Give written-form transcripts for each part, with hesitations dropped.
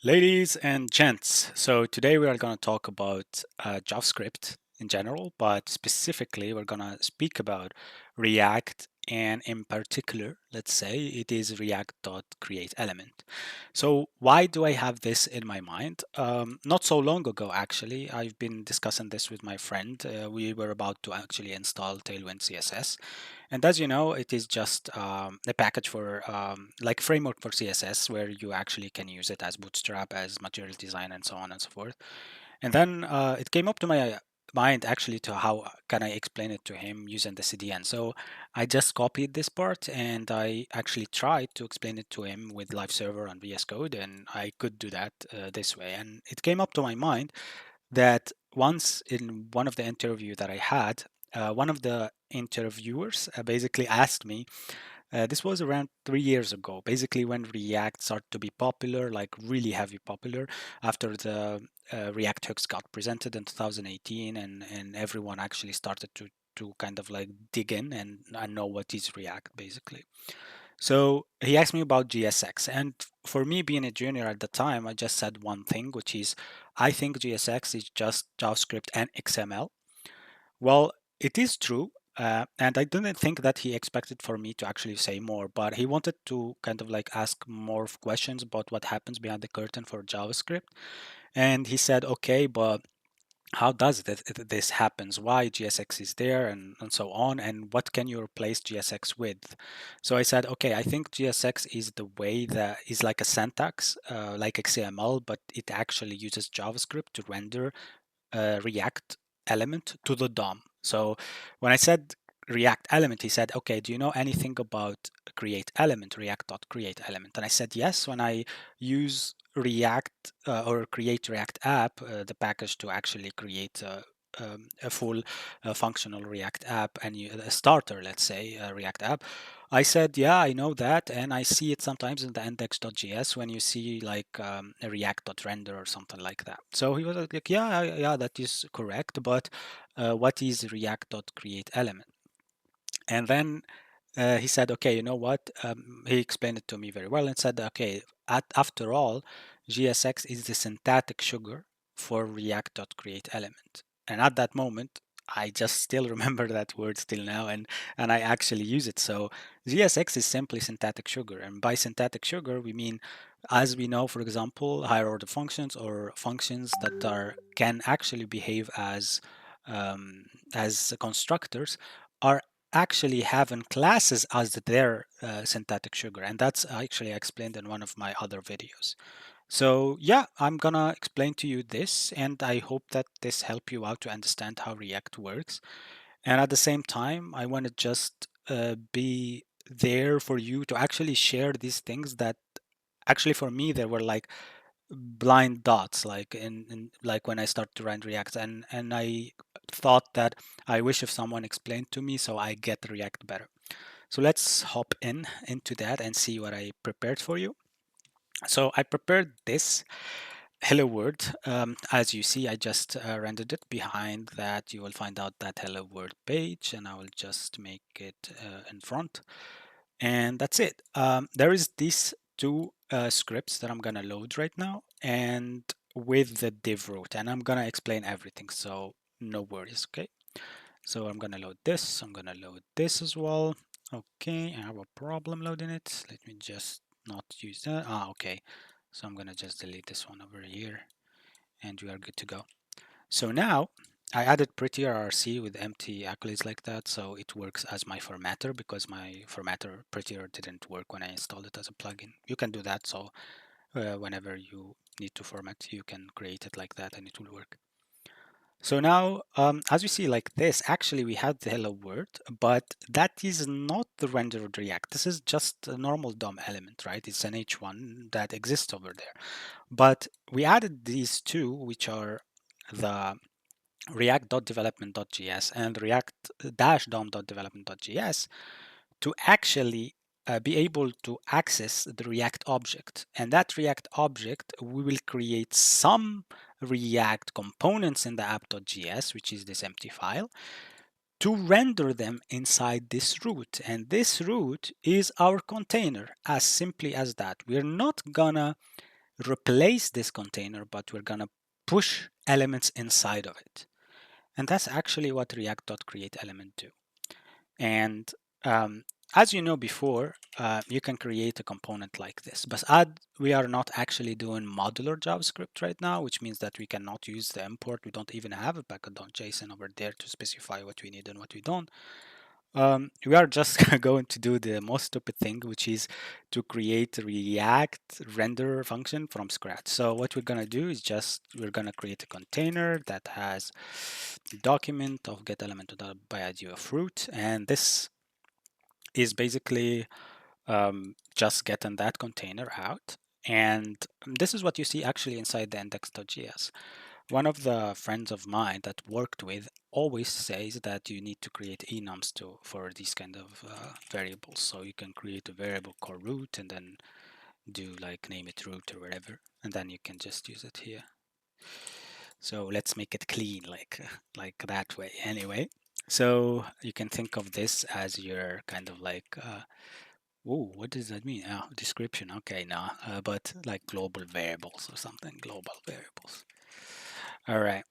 Ladies and gents, so today we are going to talk about JavaScript in general, but specifically we're going to speak about React, and in particular, let's say it is React.createElement. So why do I have this in my mind? Not so long ago, actually, I've been discussing this with my friend. We were about to actually install Tailwind CSS, and as you know, it is just a package for like framework for CSS where you actually can use it as Bootstrap, as material design, and so on and so forth. And then it came up to my mind actually to how can I explain it to him using the CDN. So I just copied this part and I actually tried to explain it to him with Live Server and VS Code, and I could do that this way. And it came up to my mind that once in one of the interview that I had, one of the interviewers basically asked me, this was around 3 years ago, basically when React started to be popular, like really heavy popular, after the React hooks got presented in 2018, and everyone actually started to kind of like dig in and know what is React basically. So he asked me about GSX, and for me being a junior at the time, I just said one thing, which is I think GSX is just JavaScript and XML. Well, it is true, and I didn't think that he expected for me to actually say more, but he wanted to kind of like ask more questions about what happens behind the curtain for JavaScript. And he said, okay, but how does this happens, why GSX is there, and so on, and what can you replace GSX with? So I said, okay, I think GSX is the way that is like a syntax, like XML, but it actually uses JavaScript to render React element to the DOM. So when I said React element, he said, okay, do you know anything about create element, React.create element? And I said, yes, when I use React or create React app, the package to actually create a full functional React app and a starter, let's say, a React app. I said, yeah, I know that, and I see it sometimes in the index.js when you see like a react.render or something like that. So he was like, yeah, yeah, that is correct, but what is react.createElement? And then he said, okay, you know what? He explained it to me very well and said, okay, after all, GSX is the syntactic sugar for React.createElement. And at that moment, I just still remember that word still now, and I actually use it. So GSX is simply syntactic sugar, and by syntactic sugar we mean, as we know, for example, higher order functions or functions that are can actually behave um, as constructors are actually having classes as their syntactic sugar, and that's actually explained in one of my other videos. So yeah, I'm gonna explain to you this, and I hope that this help you out to understand how React works. And at the same time, I want to just be there for you to actually share these things that actually for me they were like blind dots, like in like when I started to run React, and I thought that I wish if someone explained to me so I get React better. So let's hop into that and see what I prepared for you. So I prepared this hello world. As you see, I just rendered it. Behind that, you will find out that hello world page, and I will just make it in front. And that's it. There is these two scripts that I'm gonna load right now, and with the div root, and I'm gonna explain everything, so no worries, okay? So I'm gonna load this, I'm gonna load this as well. Okay, I have a problem loading it. Let me just not use that. Okay. So I'm gonna just delete this one over here, and we are good to go. So now I added prettier RC with empty accolades like that, so it works as my formatter because my formatter prettier didn't work when I installed it as a plugin. You can do that, so whenever you need to format, you can create it like that and it will work. So now, as you see like this, actually we have the hello world, but that is not the rendered React. This is just a normal DOM element, right? It's an H1 that exists over there. But we added these two, which are the react.development.js and react-dom.development.js to actually be able to access the React object. And that React object, we will create some React components in the app.js, which is this empty file, to render them inside this root. And this root is our container, as simply as that. We're not gonna replace this container, but we're going to push elements inside of it. And that's actually what React.createElement do. And as you know before, you can create a component like this. But we are not actually doing modular JavaScript right now, which means that we cannot use the import. We don't even have a package.json over there to specify what we need and what we don't. We are just going to do the most stupid thing, which is to create a React render function from scratch. So what we're going to do is we're going to create a container that has document of get element by id of root, and this is basically just getting that container out. And this is what you see actually inside the index.js. One of the friends of mine that worked with always says that you need to create enums for these kind of variables. So you can create a variable called root and then do like name it root or whatever, and then you can just use it here. So let's make it clean like that way anyway. So you can think of this as your kind of like oh, what does that mean? Oh, description. Okay, no, but like global variables or something. Global variables. All right.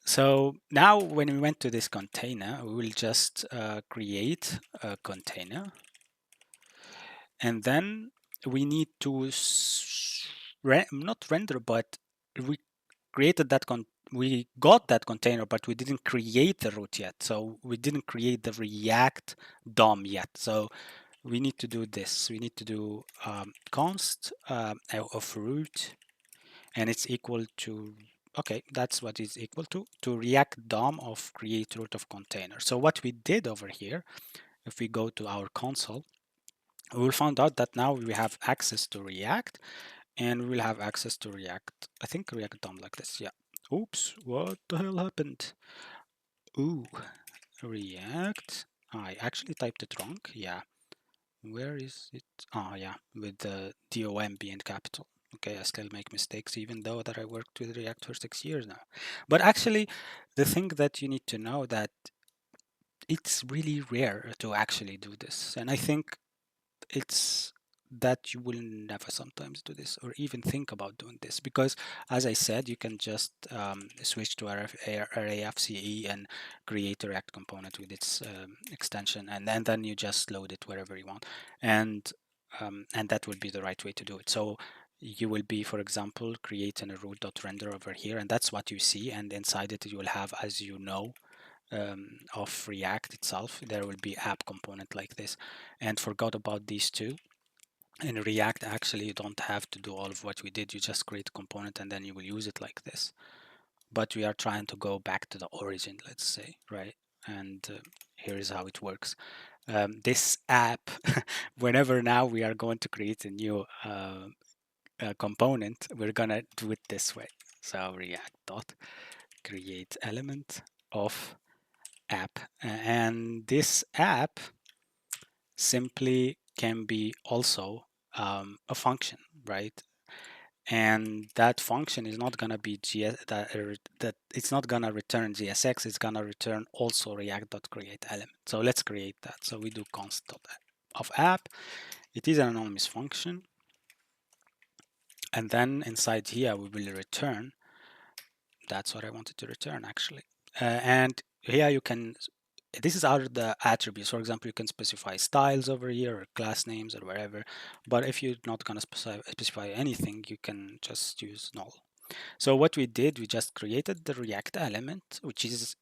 So now when we went to this container, we will just create a container, and then we need to not render, but we created that we got that container, but we didn't create the root yet. So we didn't create the React DOM yet. So we need to do this. We need to do const of root, and it's equal to, okay, that's what is equal to React DOM of create root of container. So what we did over here, if we go to our console, we will find out that now we have access to React, and we will have access to React, I think React DOM like this, yeah. Oops, what the hell happened? Ooh, React, I actually typed it wrong, yeah. Where is it? Oh, yeah, with the DOM being capital. Okay, I still make mistakes even though that I worked with React for 6 years now. But actually, the thing that you need to know that it's really rare to actually do this. And I think it's that you will never sometimes do this or even think about doing this, because as I said, you can just switch to arrayfce and create a React component with its extension, and then you just load it wherever you want, and that would be the right way to do it. So you will be, for example, creating a root.render over here, and that's what you see, and inside it you will have, as you know, of React itself, there will be app component like this. And forgot about these two. In React, actually, you don't have to do all of what we did. You just create a component and then you will use it like this. But we are trying to go back to the origin, let's say, right? And here is how it works. This app, whenever now we are going to create a new component, we're gonna do it this way. So React dot create element of app, and this app simply can be also a function, right? And that function is not gonna be that it's not gonna return GSX. It's gonna return also React.createElement. So let's create that. So we do const of app. It is an anonymous function, and then inside here we will return. That's what I wanted to return actually. And here you can, this are the attributes. For example, you can specify styles over here or class names or wherever. But if you're not going to specify anything, you can just use null. So what we did, we just created the React element, which is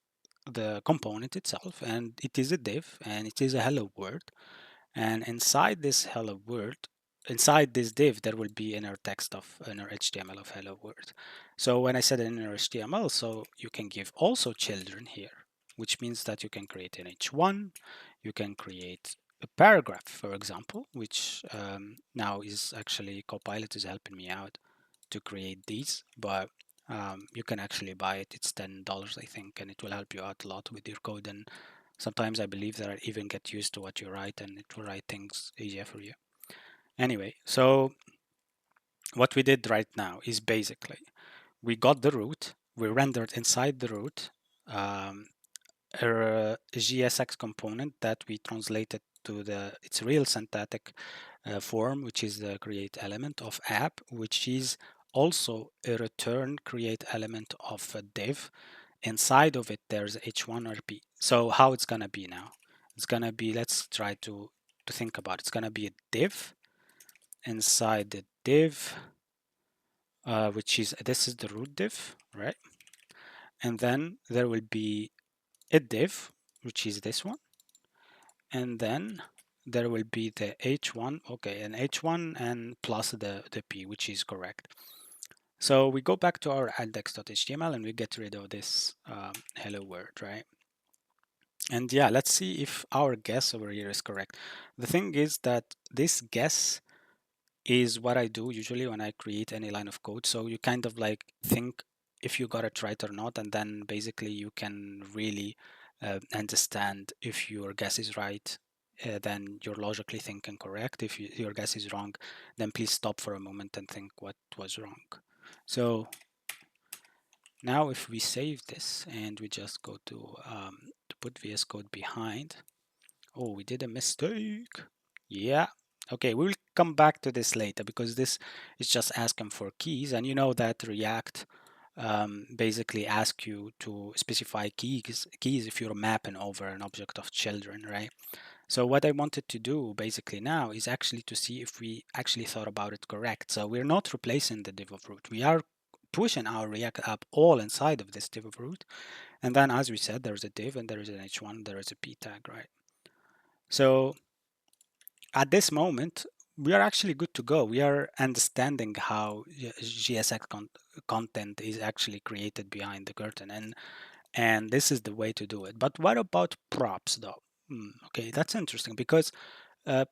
the component itself, and it is a div, and it is a hello world. And inside this hello world, inside this div, there will be inner text of inner HTML of hello world. So when I said inner HTML, so you can give also children here, which means that you can create an h1, you can create a paragraph, for example, which now is actually Copilot is helping me out to create these, but you can actually buy it. It's $10, I think, and it will help you out a lot with your code. And sometimes I believe that I even get used to what you write, and it will write things easier for you. Anyway, so what we did right now is basically we got the root, we rendered inside the root a GSX component that we translated to its real syntactic form, which is the create element of app, which is also a return create element of a div. Inside of it, there's h1 or p. So how it's gonna be now? It's gonna be, let's try to think about it. It's gonna be a div. Inside the div, which is, this is the root div, right? And then there will be a div, which is this one. And then there will be the h1, okay, and h1 and plus the p, which is correct. So we go back to our index.html and we get rid of this hello world, right? And yeah, let's see if our guess over here is correct. The thing is that this guess is what I do usually when I create any line of code. So you kind of like think if you got it right or not, and then basically you can really understand if your guess is right. Then you're logically thinking correct. If your guess is wrong, then please stop for a moment and think what was wrong. So now if we save this and we just go to put VS Code behind, oh, we did a mistake. Yeah. Okay, we will come back to this later because this is just asking for keys, and you know that React basically asks you to specify keys if you're mapping over an object of children, right? So what I wanted to do basically now is actually to see if we actually thought about it correct. So we're not replacing the div of root. We are pushing our React app all inside of this div of root. And then as we said, there's a div and there is an h1, there is a p tag, right? So at this moment, we are actually good to go. We are understanding how GSX content is actually created behind the curtain, and this is the way to do it. But what about props, though? Okay, that's interesting because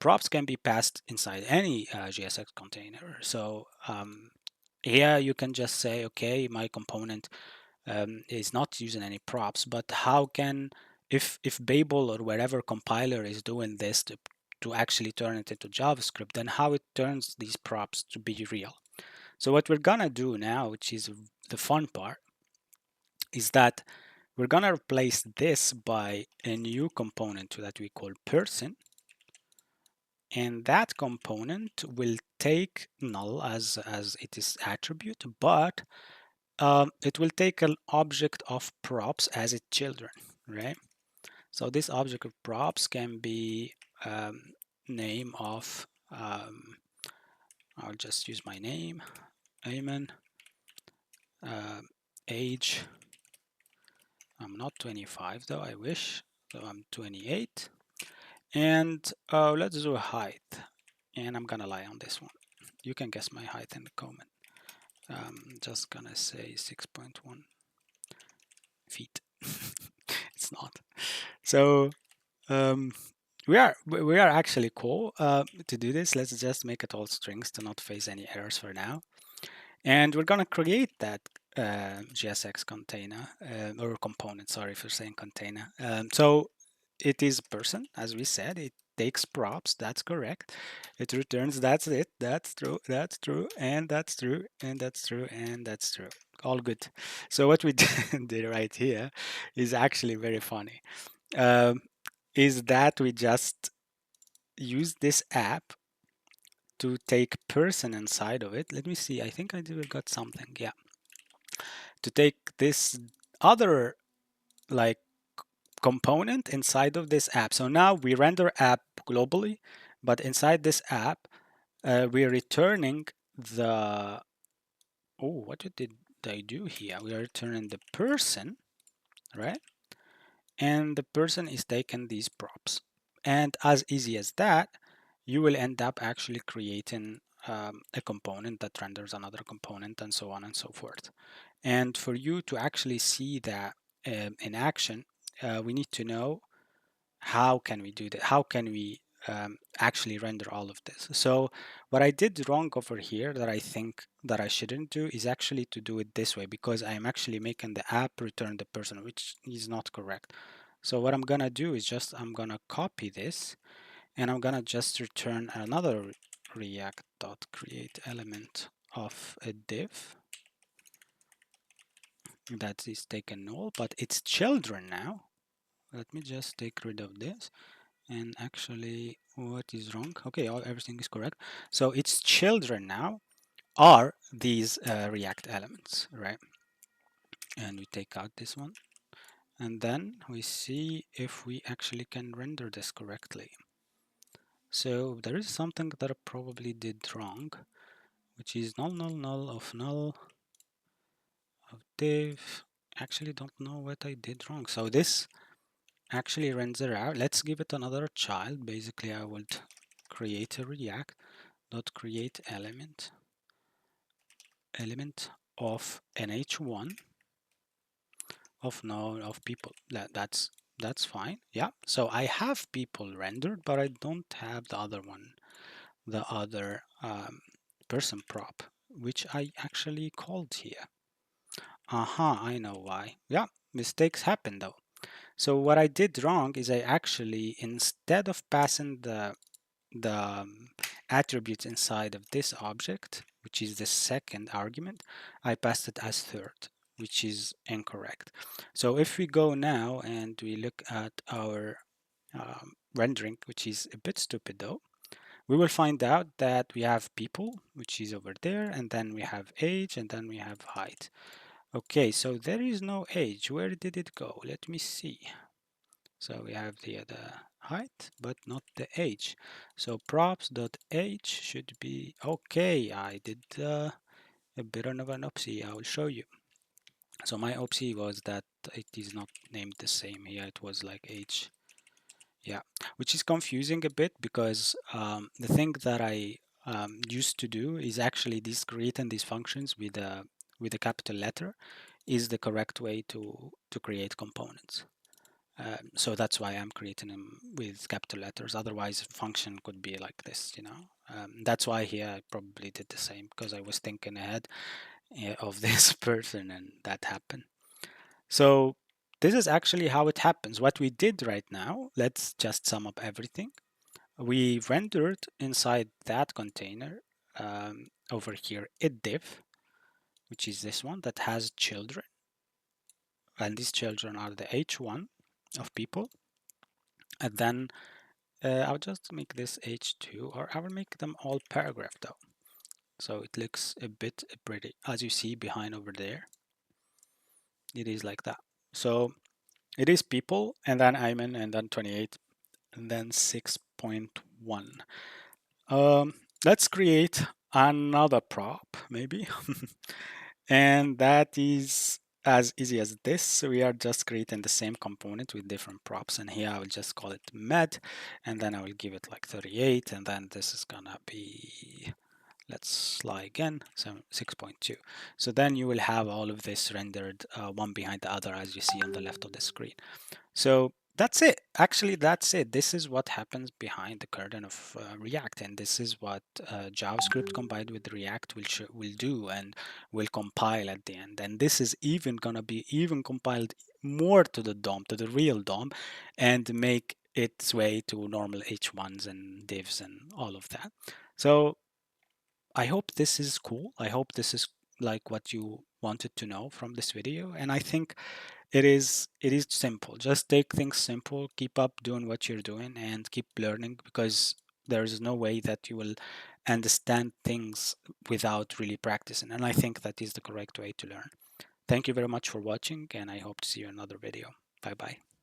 props can be passed inside any GSX container. So here you can just say, okay, my component is not using any props, but how can, if Babel or wherever compiler is doing this to actually turn it into JavaScript, then how it turns these props to be real. So what we're gonna do now, which is the fun part, is that we're gonna replace this by a new component that we call person, and that component will take null as it is attribute, but it will take an object of props as its children, right? So this object of props can be name of, I'll just use my name, Ayman, age, I'm not 25 though, I wish, so I'm 28, and let's do a height, and I'm gonna lie on this one. You can guess my height in the comment. Just gonna say 6.1 feet. It's not. So um, we are actually cool to do this. Let's just make it all strings to not face any errors for now. And we're gonna create that GSX container or component. Sorry for saying container. So it is person, as we said. It takes props. That's correct. It returns. That's it. That's true. That's true. And that's true. And that's true. And that's true. All good. So what we did right here is actually very funny. Um, is that we just use this app to take person inside of it. Let me see. I think I got something. Yeah. To take this other like component inside of this app. So now we render app globally, but inside this app, we're returning the, oh, what did I do here? We are returning the person, right? And the person is taking these props. And as easy as that, you will end up actually creating a component that renders another component and so on and so forth. And for you to actually see that in action, we need to know how can we do that? How can we actually render all of this? So what I did wrong over here that I think that I shouldn't do is actually to do it this way, because I'm actually making the app return the person, which is not correct. So what I'm gonna do is just I'm gonna copy this and I'm gonna just return another React.createElement of a div that is taken null, but it's children now. Let me just take rid of this. And actually, what is wrong? Okay, everything is correct. So it's children now, are these React elements, right? And we take out this one, and then we see if we actually can render this correctly. So there is something that I probably did wrong, which is null null null of div. Actually don't know what I did wrong. So this actually render out. Let's give it another child. Basically I would create a React dot create element of nh1 of node of people. That's fine. Yeah. So I have people rendered, but I don't have the other one, the other person prop, which I actually called here. Aha, I know why. Yeah, mistakes happen though. So what I did wrong is I actually, instead of passing the attributes inside of this object, which is the second argument, I passed it as third, which is incorrect. So if we go now and we look at our rendering, which is a bit stupid though, we will find out that we have people, which is over there, and then we have age, and then we have height. Okay, so there is no age. Where did it go? Let me see. So we have the height, but not the age. So props.age should be okay. I did a bit of an oopsie. I will show you. So my oopsie was that it is not named the same here. It was like age. Yeah, which is confusing a bit because the thing that I used to do is actually this creating these functions with a capital letter is the correct way to create components. So that's why I'm creating them with capital letters. Otherwise, a function could be like this, you know. That's why here I probably did the same because I was thinking ahead of this person and that happened. So this is actually how it happens. What we did right now, let's just sum up everything. We rendered inside that container over here div, which is this one that has children. And these children are the h1 of people. And then I'll just make this h2, or I will make them all paragraph though. So it looks a bit pretty. As you see behind over there, it is like that. So it is people, and then Ayman, and then 28, and then 6.1. Let's create another prop, maybe. And that is as easy as this. So we are just creating the same component with different props. And here I will just call it med, and then I will give it like 38, and then this is gonna be, let's try again, so 6.2. So then you will have all of this rendered one behind the other as you see on the left of the screen. So that's it. Actually, that's it. This is what happens behind the curtain of React, and this is what JavaScript combined with React will do and will compile at the end. And this is even gonna be even compiled more to the DOM, to the real DOM, and make its way to normal H1s and divs and all of that. So I hope this is cool. I hope this is like what you wanted to know from this video, and I think it is simple. Just take things simple, keep up doing what you're doing, and keep learning, because there is no way that you will understand things without really practicing, and I think that is the correct way to learn. Thank you very much for watching, and I hope to see you in another video. Bye bye.